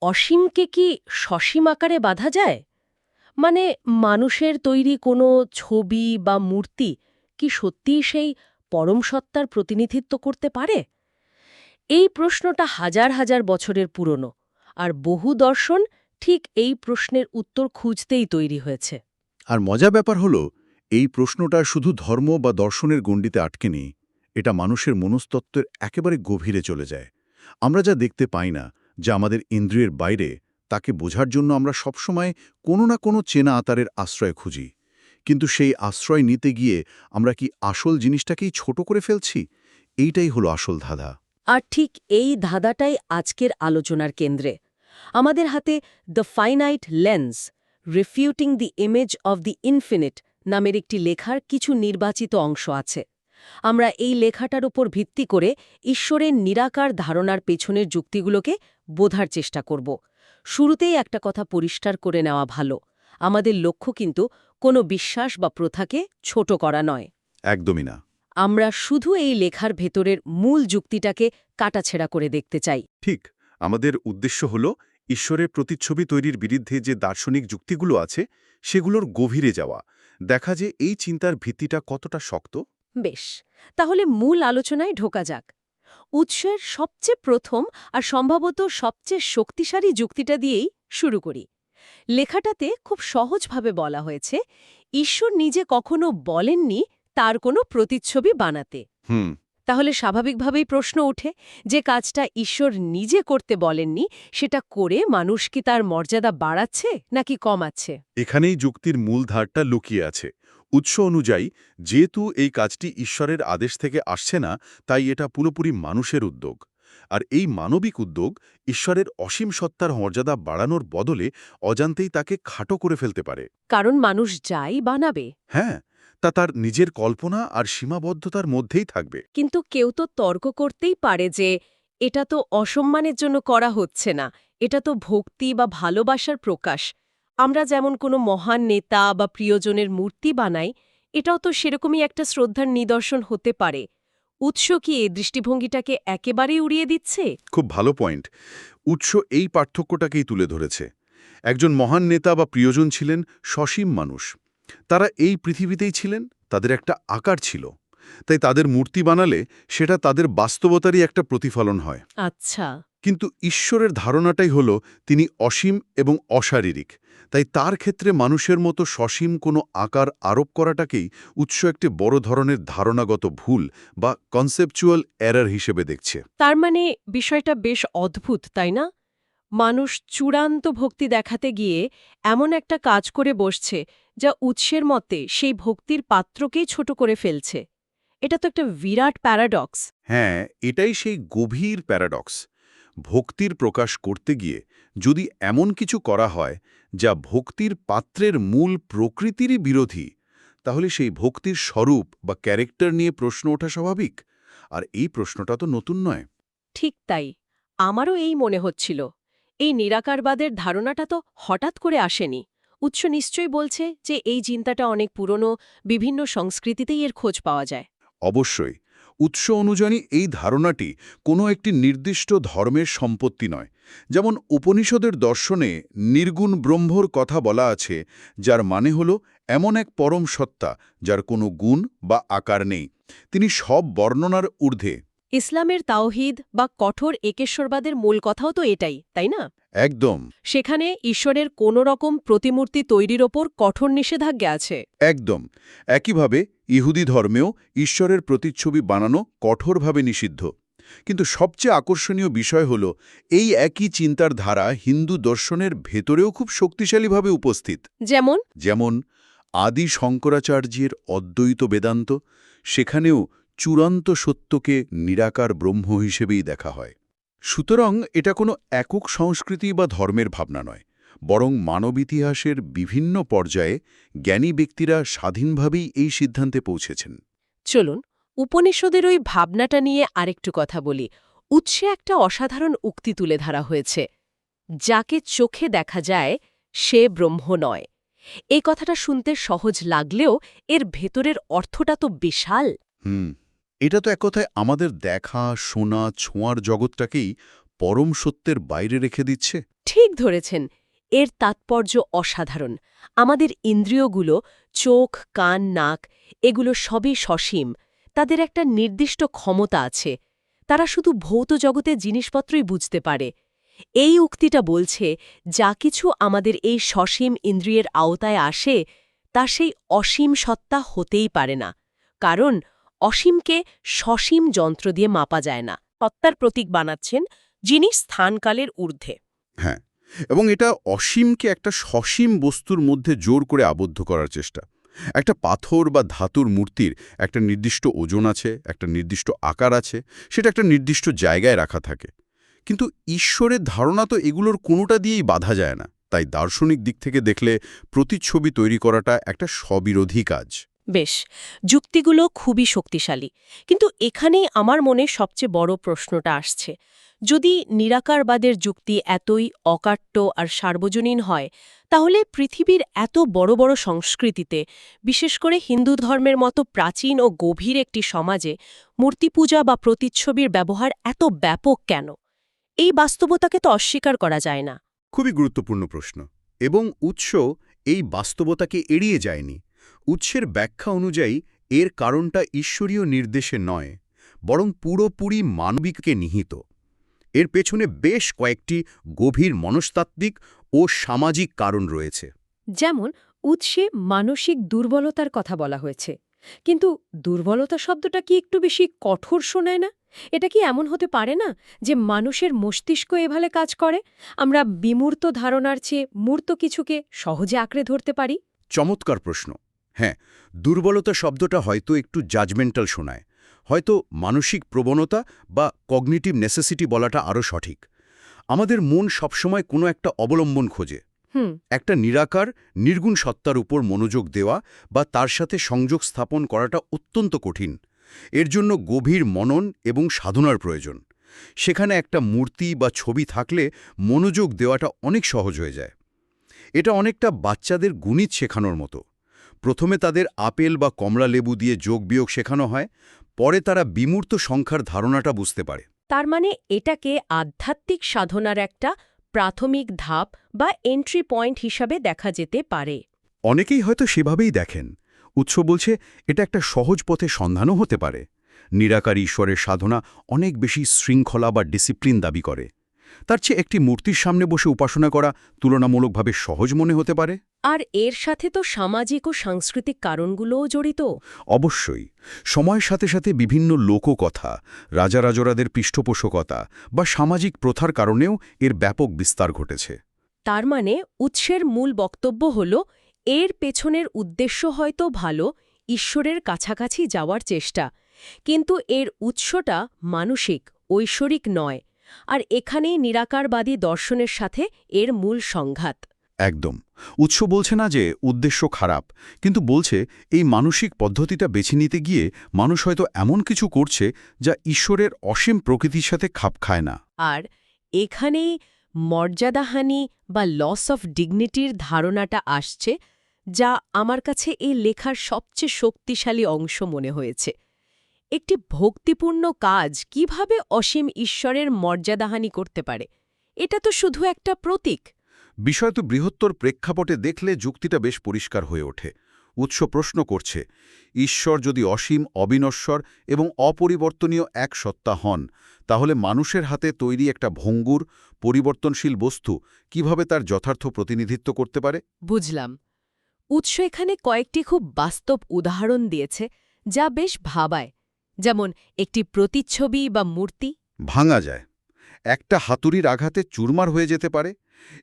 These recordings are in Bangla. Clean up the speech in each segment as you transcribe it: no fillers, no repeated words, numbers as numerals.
অসীমকে কি সসীম আকারে বাঁধা যায়? মানে মানুষের তৈরি কোনো ছবি বা মূর্তি কি সত্যিই সেই পরম সত্তার প্রতিনিধিত্ব করতে পারে? এই প্রশ্নটা হাজার হাজার বছরের পুরনো, আর বহু দর্শন ঠিক এই প্রশ্নের উত্তর খুঁজতেই তৈরি হয়েছে। আর মজা ব্যাপার হলো, এই প্রশ্নটা শুধু ধর্ম বা দর্শনের গণ্ডিতে আটকে নেই, এটা মানুষের মনস্তত্ত্বের একেবারে গভীরে চলে যায়। আমরা যা দেখতে পাই না, যা আমাদের ইন্দ্রিয়ের বাইরে, তাকে বোঝার জন্য আমরা সবসময় কোনো না কোনো চেনা আতারের আশ্রয় খুঁজি। কিন্তু সেই আশ্রয় নিতে গিয়ে আমরা কি আসল জিনিসটাকেই ছোট করে ফেলছি? এইটাই হলো আসল ধাঁধা। আর ঠিক এই ধাঁধাটাই আজকের আলোচনার কেন্দ্রে। আমাদের হাতে the finite lens, refuting the image of the infinite নামের একটি লেখার কিছু নির্বাচিত অংশ আছে। আমরা এই লেখাটার উপর ভিত্তি করে ঈশ্বরের নিরাকার ধারণার পেছনের যুক্তিগুলোকে বোঝার চেষ্টা করব। শুরুতেই একটা কথা পরিষ্কার করে নেওয়া ভালো, আমাদের লক্ষ্য কিন্তু কোনো বিশ্বাস বা প্রথাকে ছোট করা নয়। একদমই না। আমরা শুধু এই লেখার ভেতরের মূল যুক্তিটাকে কাটাছেঁড়া করে দেখতে চাই। ঠিক, আমাদের উদ্দেশ্য হল ঈশ্বরের প্রতিচ্ছবি তৈরির বিরুদ্ধে যে দার্শনিক যুক্তিগুলো আছে সেগুলোর গভীরে যাওয়া, দেখা যে এই চিন্তার ভিত্তিটা কতটা শক্ত। বেশ, তাহলে মূল আলোচনায় ঢোকা যাক। উৎসের সবচেয়ে প্রথম আর সম্ভবত সবচেয়ে শক্তিশালী যুক্তিটা দিয়েই শুরু করি। লেখাটাতে খুব সহজভাবে বলা হয়েছে, ঈশ্বর নিজে কখনো বলেননি তার কোনো প্রতিচ্ছবি বানাতে। হুম। তাহলে স্বাভাবিকভাবেই প্রশ্ন ওঠে, যে কাজটা ঈশ্বর নিজে করতে বলেননি, সেটা করে মানুষ কি তার মর্যাদা বাড়াচ্ছে নাকি কমাচ্ছে? এখানেই যুক্তির মূল ধারটা লুকিয়ে আছে। উৎস অনুযায়ী, যেহেতু এই কাজটি ঈশ্বরের আদেশ থেকে আসছে না, তাই এটা পুরোপুরি মানুষের উদ্যোগ। আর এই মানবিক উদ্যোগ ঈশ্বরের অসীম সত্তার মর্যাদা বাড়ানোর বদলে অজান্তেই তাকে খাটো করে ফেলতে পারে। কারণ মানুষ যাই বানাবে। হ্যাঁ, তা তার নিজের কল্পনা আর সীমাবদ্ধতার মধ্যেই থাকবে। কিন্তু কেউ তো তর্ক করতেই পারে যে এটা তো অসম্মানের জন্য করা হচ্ছে না, এটা তো ভক্তি বা ভালোবাসার প্রকাশ। আমরা যেমন কোনো মহান নেতা বা প্রিয়জনের মূর্তি বানাই, এটাও তো সেরকমই একটা শ্রদ্ধার নিদর্শন হতে পারে। উৎস কি এই দৃষ্টিভঙ্গিটাকে একেবারেই উড়িয়ে দিচ্ছে? খুব ভালো পয়েন্ট। উৎস এই পার্থক্যটাকেই তুলে ধরেছে। একজন মহান নেতা বা প্রিয়জন ছিলেন সসীম মানুষ। তারা এই পৃথিবীতেই ছিলেন, তাদের একটা আকার ছিল। তাই তাদের মূর্তি বানালে সেটা তাদের বাস্তবতারই একটা প্রতিফলন হয়। আচ্ছা। কিন্তু ঈশ্বরের ধারণাটাই হল তিনি অসীম এবং অশারীরিক। তাই তার ক্ষেত্রে মানুষের মতো সসীম কোনো আকার আরোপ করাটাকেই উৎস একটি বড় ধরনের ধারণাগত ভুল বা কনসেপচুয়াল এরর হিসেবে দেখছে। তার মানে বিষয়টা বেশ অদ্ভুত, তাই না? মানুষ চূড়ান্ত ভক্তি দেখাতে গিয়ে এমন একটা কাজ করে বসছে, যা উৎসের মতে সেই ভক্তির পাত্রকেই ছোট করে ফেলছে। এটা তো একটা বিরাট প্যারাডক্স। হ্যাঁ, এটাই সেই গভীর প্যারাডক্স। ভক্তির প্রকাশ করতে গিয়ে যদি এমন কিছু করা হয় যা ভক্তির পাত্রের মূল প্রকৃতিরই বিরোধী, তাহলে সেই ভক্তির স্বরূপ বা ক্যারেক্টার নিয়ে প্রশ্ন ওঠা স্বাভাবিক। আর এই প্রশ্নটা তো নতুন নয়। ঠিক তাই, আমারও এই মনে হচ্ছিল। এই নিরাকারবাদের ধারণাটা তো হঠাৎ করে আসেনি। উৎস নিশ্চয়ই বলছে যে এই চিন্তাটা অনেক পুরনো, বিভিন্ন সংস্কৃতিতেই এর খোঁজ পাওয়া যায়। অবশ্যই, উৎস অনুযায়ী এই ধারণাটি কোনো একটি নির্দিষ্ট ধর্মের সম্পত্তি নয়। যেমন উপনিষদের দর্শনে নির্গুণ ব্রহ্মর কথা বলা আছে, যার মানে হল এমন এক পরম সত্তা যার কোনো গুণ বা আকার নেই, তিনি সব বর্ণনার ঊর্ধ্বে। ইসলামের তাওহীদ বা কঠোর একেশ্বরবাদের মূল কথাও তো এটাই, তাই না? একদম। সেখানে ঈশ্বরের কোনো রকম প্রতিমূর্তি তৈরির ওপর কঠোর নিষেধাজ্ঞা আছে। একদম। একইভাবে ইহুদি ধর্মেও ঈশ্বরের প্রতিচ্ছবি বানানো কঠোরভাবে নিষিদ্ধ। কিন্তু সবচেয়ে আকর্ষণীয় বিষয় হল, এই একই চিন্তার ধারা হিন্দু দর্শনের ভেতরেও খুব শক্তিশালীভাবে উপস্থিত। যেমন যেমন আদি শঙ্করাচার্যের অদ্বৈত বেদান্ত, সেখানেও চূড়ান্ত সত্যকে নিরাকার ব্রহ্ম হিসেবেই দেখা হয়। সুতরাং এটা কোনো একক সংস্কৃতি বা ধর্মের ভাবনা নয়, বরং মানব ইতিহাসের বিভিন্ন পর্যায়ে জ্ঞানী ব্যক্তিরা স্বাধীনভাবেই এই সিদ্ধান্তে পৌঁছেছেন। চলুন উপনিষদের ওই ভাবনাটা নিয়ে আরেকটু কথা বলি। উৎসে একটা অসাধারণ উক্তি তুলে ধরা হয়েছে, যাকে চোখে দেখা যায় সে ব্রহ্ম নয়। এই কথাটা শুনতে সহজ লাগলেও এর ভেতরের অর্থটা তো বিশাল। এটা তো এক কথায় আমাদের দেখা, শোনা, ছোঁয়ার জগৎটাকেই পরম সত্যের বাইরে রেখে দিচ্ছে? ঠিক ধরেছেন। এর তাৎপর্য অসাধারণ। আমাদের ইন্দ্রিয়গুলো, চোখ, কান, নাক, এগুলো সবই সসীম। তাদের একটা নির্দিষ্ট ক্ষমতা আছে। তারা শুধু ভৌত জগতের জিনিসপত্রই বুঝতে পারে। এই উক্তিটা বলছে, যা কিছু আমাদের এই সসীম ইন্দ্রিয়ের আওতায় আসে, তা সেই অসীম সত্তা হতেই পারে না। কারণ অসীমকে সসীম যন্ত্র দিয়ে মাপা যায় না। সত্তার প্রতীক বানাচ্ছেন যিনি স্থানকালের ঊর্ধ্বে। হ্যাঁ, এবং এটা অসীমকে একটা সসীম বস্তুর মধ্যে জোর করে আবদ্ধ করার চেষ্টা। একটা পাথর বা ধাতুর মূর্তির একটা নির্দিষ্ট ওজন আছে, একটা নির্দিষ্ট আকার আছে, সেটা একটা নির্দিষ্ট জায়গায় রাখা থাকে। কিন্তু ঈশ্বরের ধারণা তো এগুলোর কোনোটা দিয়েই বাধা যায় না। তাই দার্শনিক দিক থেকে দেখলে প্রতিচ্ছবি তৈরি করাটা একটা স্ববিরোধী কাজ। বেশ, যুক্তিগুলো খুবই শক্তিশালী। কিন্তু এখানেই আমার মনে সবচেয়ে বড় প্রশ্নটা আসছে। যদি নিরাকারবাদের যুক্তি এতই অকাট্য আর সার্বজনীন হয়, তাহলে পৃথিবীর এত বড় বড় সংস্কৃতিতে, বিশেষ করে হিন্দু ধর্মের মতো প্রাচীন ও গভীর একটি সমাজে, মূর্তিপূজা বা প্রতিচ্ছবির ব্যবহার এত ব্যাপক কেন? এই বাস্তবতাকে তো অস্বীকার করা যায় না। খুবই গুরুত্বপূর্ণ প্রশ্ন, এবং উৎস এই বাস্তবতাকে এড়িয়ে যায়নি। উৎসের ব্যাখ্যা অনুযায়ী এর কারণটা ঈশ্বরীয় নির্দেশে নয়, বরং পুরোপুরি মানবিককে নিহিত। এর পেছনে বেশ কয়েকটি গভীর মনস্তাত্ত্বিক ও সামাজিক কারণ রয়েছে। যেমন উৎসে মানসিক দুর্বলতার কথা বলা হয়েছে। কিন্তু দুর্বলতা শব্দটা কি একটু বেশি কঠোর শোনায় না? এটা কি এমন হতে পারে না যে মানুষের মস্তিষ্ক এভাবে কাজ করে? আমরা বিমূর্ত ধারণার চেয়ে মূর্ত কিছুকে সহজে আঁকড়ে ধরতে পারি? চমৎকার প্রশ্ন। হ্যাঁ, দুর্বলতা শব্দটা হয়তো একটু জাজমেন্টাল শোনায়। হয়তো মানসিক প্রবণতা বা কগনিটিভ নেসেসিটি বলাটা আরও সঠিক। আমাদের মন সবসময় কোনো একটা অবলম্বন খোঁজে। একটা নিরাকার, নির্গুণ সত্তার উপর মনোযোগ দেওয়া বা তার সাথে সংযোগ স্থাপন করাটা অত্যন্ত কঠিন। এর জন্য গভীর মনন এবং সাধনার প্রয়োজন। সেখানে একটা মূর্তি বা ছবি থাকলে মনোযোগ দেওয়াটা অনেক সহজ হয়ে যায়। এটা অনেকটা বাচ্চাদের গণিত শেখানোর মতো। প্রথমে তাদের আপেল বা কমলা লেবু দিয়ে যোগ বিয়োগ শেখানো হয়, পরে তারা বিমূর্ত সংখ্যার ধারণাটা বুঝতে পারে। তার মানে এটাকে আধ্যাত্মিক সাধনার একটা প্রাথমিক ধাপ বা এন্ট্রি পয়েন্ট হিসাবে দেখা যেতে পারে। অনেকেই হয়তো সেভাবেই দেখেন। উৎস বলছে এটা একটা সহজ পথে সন্ধানও হতে পারে। নিরাকার ঈশ্বরের সাধনা অনেক বেশি শৃঙ্খলা বা ডিসিপ্লিন দাবি করে। তার চেয়ে একটি মূর্তির সামনে বসে উপাসনা করা তুলনামূলকভাবে সহজ মনে হতে পারে। আর এর সাথে তো সামাজিক ও সাংস্কৃতিক কারণগুলোও জড়িত। অবশ্যই, সময়ের সাথে সাথে বিভিন্ন লোককথা, রাজারাজরাদের পৃষ্ঠপোষকতা বা সামাজিক প্রথার কারণেও এর ব্যাপক বিস্তার ঘটেছে। তার মানে উৎসের মূল বক্তব্য হল, এর পেছনের উদ্দেশ্য হয়তো ভালো, ঈশ্বরের কাছাকাছি যাওয়ার চেষ্টা, কিন্তু এর উৎসটা মানসিক, ঐশ্বরিক নয়। আর এখানেই নিরাকারবাদী দর্শনের সাথে এর মূল সংঘাত। একদম। উৎস বলছে না যে উদ্দেশ্য খারাপ, কিন্তু বলছে এই মানসিক পদ্ধতিটা বেছে নিতে গিয়ে মানুষ হয়তো এমন কিছু করছে যা ঈশ্বরের অসীম প্রকৃতির সাথে খাপ খায় না। আর এখানেই মর্যাদাহানি বা লস অফ ডিগনিটির ধারণাটা আসছে, যা আমার কাছে এই লেখার সবচেয়ে শক্তিশালী অংশ মনে হয়েছে। একটি ভক্তিপূর্ণ কাজ কিভাবে অসীম ঈশ্বরের মর্যাদাহানি করতে পারে? এটা তো শুধু একটা প্রতীক। বিষয় তো বৃহত্তর প্রেক্ষাপটে দেখলে যুক্তিটা বেশ পরিষ্কার হয়ে ওঠে। উৎস প্রশ্ন করছে, ঈশ্বর যদি অসীম, অবিনশ্বর এবং অপরিবর্তনীয় এক সত্তা হন, তাহলে মানুষের হাতে তৈরি একটা ভঙ্গুর, পরিবর্তনশীল বস্তু কিভাবে তার যথার্থ প্রতিনিধিত্ব করতে পারে? বুঝলাম। উৎস এখানে কয়েকটি খুব বাস্তব উদাহরণ দিয়েছে, যা বেশ ভাবায়। যেমন একটি প্রতিচ্ছবি বা মূর্তি ভাঙা যায়। একটা হাতুড়ির আঘাতে চুরমার হয়ে যেতে পারে।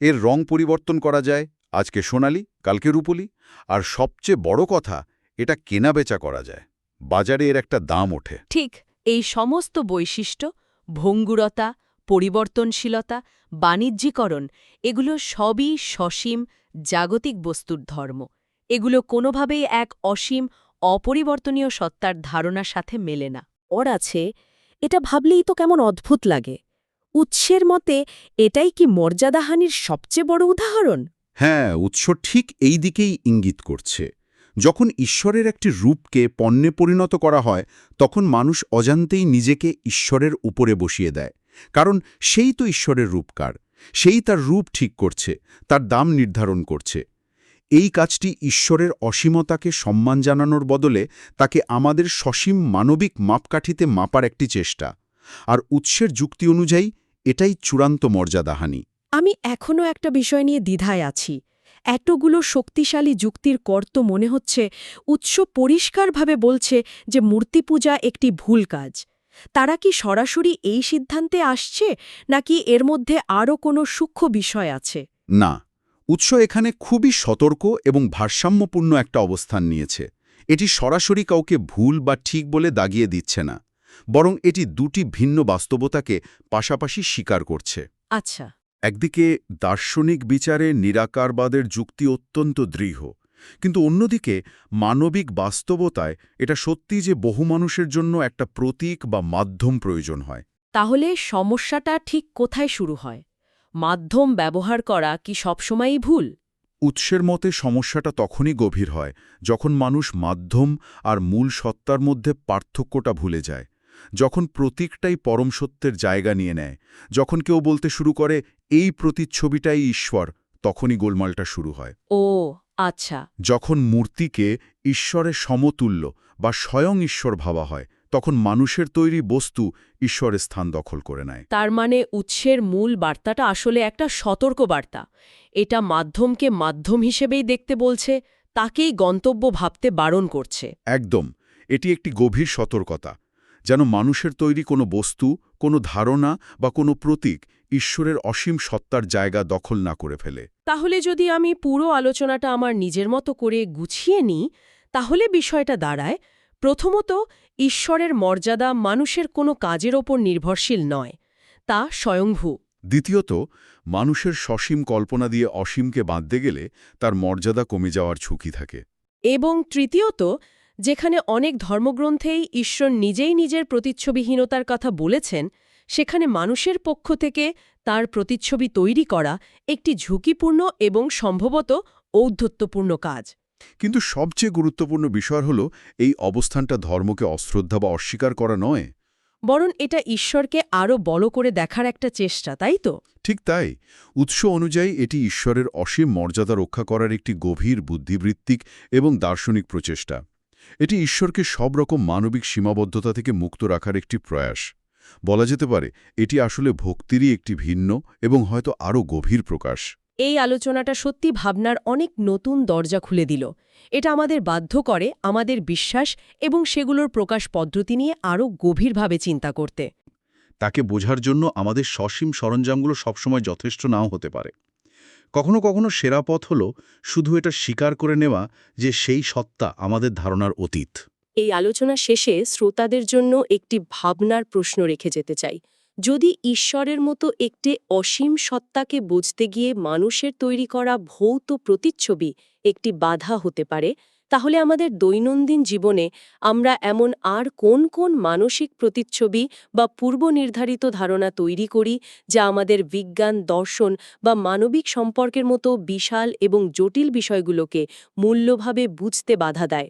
এর রং পরিবর্তন করা যায়, আজকে সোনালি, কালকে রূপলি। আর সবচেয়ে বড় কথা, এটা কেনাবেচা করা যায়। বাজারে এর একটা দাম ওঠে। ঠিক। এই সমস্ত বৈশিষ্ট্য, ভঙ্গুরতা, পরিবর্তনশীলতা, বাণিজ্যিকরণ, এগুলো সবই সসীম জাগতিক বস্তুর ধর্ম। এগুলো কোনোভাবেই এক অসীম, অপরিবর্তনীয় সত্তার ধারণার সাথে মেলে না। ওর আছে, এটা ভাবলেই তো কেমন অদ্ভুত লাগে। উৎসের মতে এটাই কি মর্যাদাহানির সবচেয়ে বড় উদাহরণ? হ্যাঁ, উৎস ঠিক এই দিকেই ইঙ্গিত করছে। যখন ঈশ্বরের একটি রূপকে পণ্যে পরিণত করা হয়, তখন মানুষ অজান্তেই নিজেকে ঈশ্বরের উপরে বসিয়ে দেয়। কারণ সেই তো ঈশ্বরের রূপকার, সেই তার রূপ ঠিক করছে, তার দাম নির্ধারণ করছে। এই কাজটি ঈশ্বরের অসীমতাকে সম্মান জানানোর বদলে তাকে আমাদের সসীম মানবিক মাপকাঠিতে মাপার একটি চেষ্টা। আর উৎসের যুক্তি অনুযায়ী এটাই চূড়ান্ত মর্যাদাহানি। আমি এখনও একটা বিষয় নিয়ে দ্বিধায় আছি। এতগুলো শক্তিশালী যুক্তির কর্ত মনে হচ্ছে উৎস পরিষ্কারভাবে বলছে যে মূর্তিপূজা একটি ভুল কাজ। তারা কি সরাসরি এই সিদ্ধান্তে আসছে, নাকি এর মধ্যে আরও কোনো সূক্ষ্ম বিষয় আছে? না, উৎস এখানে খুবই সতর্ক এবং ভারসাম্যপূর্ণ একটা অবস্থান নিয়েছে। এটি সরাসরি কাউকে ভুল বা ঠিক বলে দাগিয়ে দিচ্ছে না, বরং এটি দুটি ভিন্ন বাস্তবতাকে পাশাপাশি স্বীকার করছে। আচ্ছা। একদিকে দার্শনিক বিচারে নিরাকারবাদের যুক্তি অত্যন্ত দৃঢ়, কিন্তু অন্যদিকে মানবিক বাস্তবতায় এটা সত্যি যে বহু মানুষের জন্য একটা প্রতীক বা মাধ্যম প্রয়োজন হয়। তাহলে সমস্যাটা ঠিক কোথায় শুরু হয়? মাধ্যম ব্যবহার করা কি সবসময়ই ভুল? উৎসের মতে সমস্যাটা তখনই গভীর হয় যখন মানুষ মাধ্যম আর মূল সত্তার মধ্যে পার্থক্যটা ভুলে যায়, যখন প্রতীকটাই পরম সত্যের জায়গা নিয়ে নেয়, যখন কেউ বলতে শুরু করে এই প্রতিচ্ছবিটাই ঈশ্বর, তখনই গোলমালটা শুরু হয়। ও আচ্ছা। যখন মূর্তিকে ঈশ্বরের সমতুল্য বা স্বয়ং ঈশ্বর ভাবা হয়, তখন মানুষের তৈরি বস্তু ঈশ্বরের স্থান দখল করে নেয়। তার মানে উৎসের মূল বার্তাটা আসলে একটা সতর্ক বার্তা। এটা মাধ্যমকে মাধ্যম হিসেবেই দেখতে বলছে, তাকেই গন্তব্য ভাবতে বারণ করছে। একদম, এটি একটি গভীর সতর্কতা, যেন মানুষের তৈরি কোনো বস্তু, কোনো ধারণা বা কোনো প্রতীক ঈশ্বরের অসীম সত্তার জায়গা দখল না করে ফেলে। তাহলে যদি আমি পুরো আলোচনাটা আমার নিজের মতো করে গুছিয়ে নিই, তাহলে বিষয়টা দাঁড়ায়, প্রথমত, ঈশ্বরের মর্যাদা মানুষের কোনো কাজের ওপর নির্ভরশীল নয়, তা স্বয়ংভূ। দ্বিতীয়ত, মানুষের সসীম কল্পনা দিয়ে অসীমকে বাঁধতে গেলে তার মর্যাদা কমে যাওয়ার ঝুঁকি থাকে। এবং তৃতীয়ত, যেখানে অনেক ধর্মগ্রন্থেই ঈশ্বর নিজেই নিজের প্রতিচ্ছবিহীনতার কথা বলেছেন, সেখানে মানুষের পক্ষ থেকে তার প্রতিচ্ছবি তৈরি করা একটি ঝুঁকিপূর্ণ এবং সম্ভবত ঔদ্ধত্যপূর্ণ কাজ। কিন্তু সবচেয়ে গুরুত্বপূর্ণ বিষয় হল এই অবস্থানটা ধর্মকে অশ্রদ্ধা বা অস্বীকার করা নয়, বরং এটা ঈশ্বরকে আরও বড় করে দেখার একটা চেষ্টা, তাই তো? ঠিক তাই। উৎস অনুযায়ী এটি ঈশ্বরের অসীম মর্যাদা রক্ষা করার একটি গভীর বুদ্ধিবৃত্তিক এবং দার্শনিক প্রচেষ্টা। এটি ঈশ্বরকে সব রকম মানবিক সীমাবদ্ধতা থেকে মুক্ত রাখার একটি প্রয়াস। বলা যেতে পারে এটি আসলে ভক্তিরই একটি ভিন্ন এবং হয়তো আরও গভীর প্রকাশ। এই আলোচনাটা সত্যি ভাবনার অনেক নতুন দরজা খুলে দিল। এটা আমাদের বাধ্য করে আমাদের বিশ্বাস এবং সেগুলোর প্রকাশ পদ্ধতি নিয়ে আরও গভীরভাবে চিন্তা করতে। তাকে বোঝার জন্য আমাদের সসীম সরঞ্জামগুলো সবসময় যথেষ্ট নাও হতে পারে। কখনো কখনো সেরা পথ হল শুধু এটা স্বীকার করে নেওয়া যে সেই সত্তা আমাদের ধারণার অতীত। এই আলোচনা শেষে শ্রোতাদের জন্য একটি ভাবনার প্রশ্ন রেখে যেতে চাই। যদি ঈশ্বরের মতো একটি অসীম সত্তাকে বুঝতে গিয়ে মানুষের তৈরি করা ভৌত প্রতিচ্ছবি একটি বাধা হতে পারে, তাহলে আমাদের দৈনন্দিন জীবনে আমরা এমন আর কোন কোন মানসিক প্রতিচ্ছবি বা পূর্বনির্ধারিত ধারণা তৈরি করি, যা আমাদের বিজ্ঞান, দর্শন বা মানবিক সম্পর্কের মতো বিশাল এবং জটিল বিষয়গুলোকে মূল্যভাবে বুঝতে বাধা দেয়?